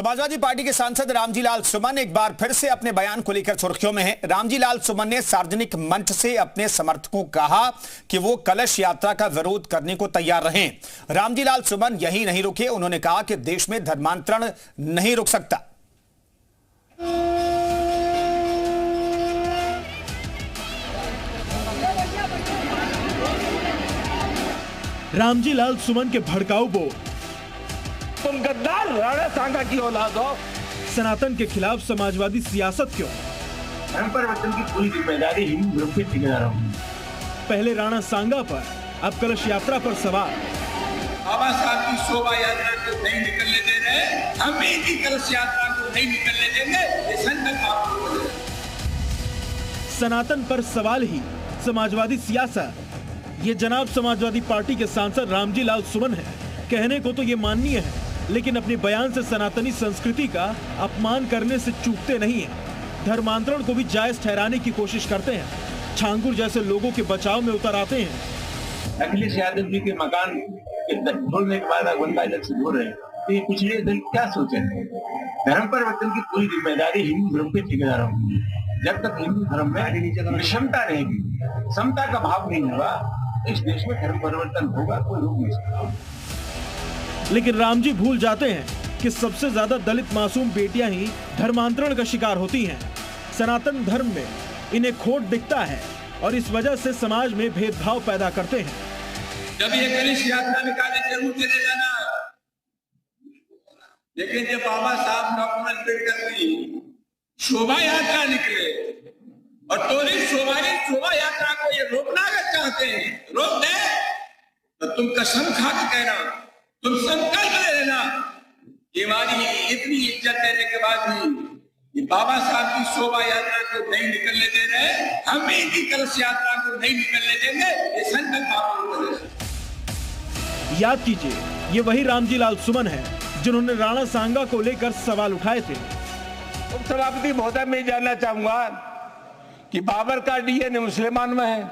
Samajwadi party के सांसद रामजी लाल सुमन एक बार फिर से अपने बयान को लेकर सुर्खियों में हैं। रामजी लाल सुमन ने सार्वजनिक मंच से अपने समर्थकों को कहा कि वो कलश यात्रा का विरोध करने को तैयार रहें। रामजी लाल सुमन यही नहीं रुके, उन्होंने कहा कि देश में धर्मांतरण नहीं रुक सकता। रामजी लाल सुमन के भड़काऊ बोल, तुम गद्दार राणा सांगा की औलाद हो। सनातन के खिलाफ समाजवादी सियासत क्यों? धर्म परिवर्तन की पूरी जिम्मेदारी हिंदू धर्म के ठेकेदार हूं। पहले राणा सांगा पर, अब कलश यात्रा पर सवाल। बाबा साहब की शोभा यात्रा को नहीं निकलने दे रहे, हम इनकी कलश यात्रा को नहीं निकलने देंगे, ये संकल्प आपको है। सनातन पर सवाल ही समाजवादी सियासत। ये जनाब समाजवादी पार्टी के सांसद रामजी लाल सुमन है। कहने को तो ये माननीय है, लेकिन अपने बयान से सनातनी संस्कृति का अपमान करने से चूकते नहीं हैं। धर्मांतरण को भी जायज ठहराने की कोशिश करते हैं। छांगुर जैसे लोगों के बचाव में उतर आते हैं। अखिलेश यादव जी के मकान ढोलने के बाद अगुवाई से हो रहे हैं, तो ये पिछले दिन क्या सोचे? धर्म परिवर्तन की पूरी जिम्मेदारी हिंदू धर्म के ठेकेदार होंगे। जब तक हिंदू धर्म में विषमता रहेगी, समता का भाव नहीं होगा, इस देश में धर्म परिवर्तन होगा, कोई रोक नहीं सकता। लेकिन रामजी भूल जाते हैं कि सबसे ज्यादा दलित मासूम बेटियां ही धर्मांतरण का शिकार होती हैं। सनातन धर्म में इन्हें खोट दिखता है और इस वजह से समाज में भेदभाव पैदा करते हैं। जब ये कलश यात्रा निकाले जरूर चले जाना, लेकिन जब बाबा साहब डॉक्टर अम्बेडकर की शोभा यात्रा निकले और टोली शोभा यात्रा को ये रोकना अगर चाहते हैं, रोक दे तो तुम कसम खा के कहना, तुम संकल्प ले लेना कि हमारी इतनी इज्जत देने के बाद भी ये बाबा साहब की शोभा यात्रा को नहीं निकलने दे रहे, हम भी इनकी कलश यात्रा को नहीं निकलने देंगे, ये संकल्प आपको। याद कीजिए, ये वही रामजी लाल सुमन है जिन्होंने राणा सांगा को लेकर सवाल उठाए थे। उपसभापति महोदय, मैं जानना चाहूंगा कि बाबर का डीएनए मुसलमान में है।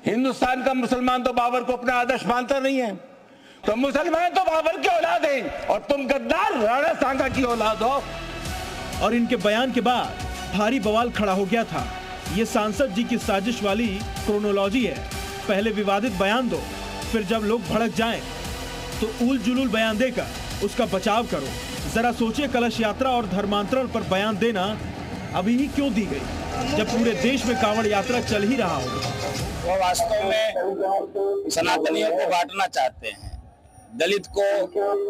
हिंदुस्तान का मुसलमान तो बाबर को अपना आदर्श मानता नहीं है, तो मुसलमान तो बाबर की औलाद हैं और तुम गद्दार राणा सांगा की औलाद हो। और इनके बयान के बाद भारी बवाल खड़ा हो गया था। ये सांसद जी की साजिश वाली क्रोनोलॉजी है। पहले विवादित बयान दो, फिर जब लोग भड़क जाएं तो उल जुलूल बयान देकर उसका बचाव करो। जरा सोचिए, कलश यात्रा और धर्मांतरण पर बयान देना अभी ही क्यों दी गई, जब पूरे देश में कांवड़ यात्रा चल ही रहा हो। वो वास्तव में सनातनियों को बांटना चाहते हैं, दलित को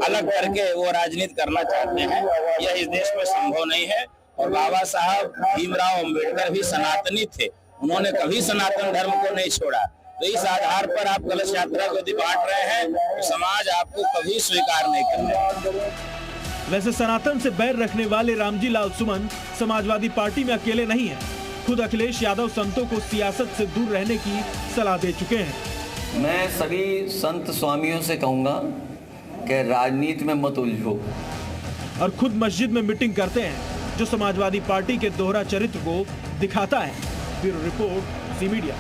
अलग करके वो राजनीति करना चाहते हैं। यह इस देश में संभव नहीं है। और बाबा साहब भीमराव अंबेडकर भी सनातनी थे, उन्होंने कभी सनातन धर्म को नहीं छोड़ा। तो इस आधार पर आप कलश यात्रा को यदि बांट रहे हैं तो समाज आपको कभी स्वीकार नहीं करेगा। वैसे सनातन से बैर रखने वाले रामजी लाल सुमन समाजवादी पार्टी में अकेले नहीं हैं। खुद अखिलेश यादव संतों को सियासत से दूर रहने की सलाह दे चुके हैं। मैं सभी संत स्वामियों से कहूंगा कि राजनीति में मत उलझो। और खुद मस्जिद में मीटिंग करते हैं, जो समाजवादी पार्टी के दोहरा चरित्र को दिखाता है। Bureau report, C media.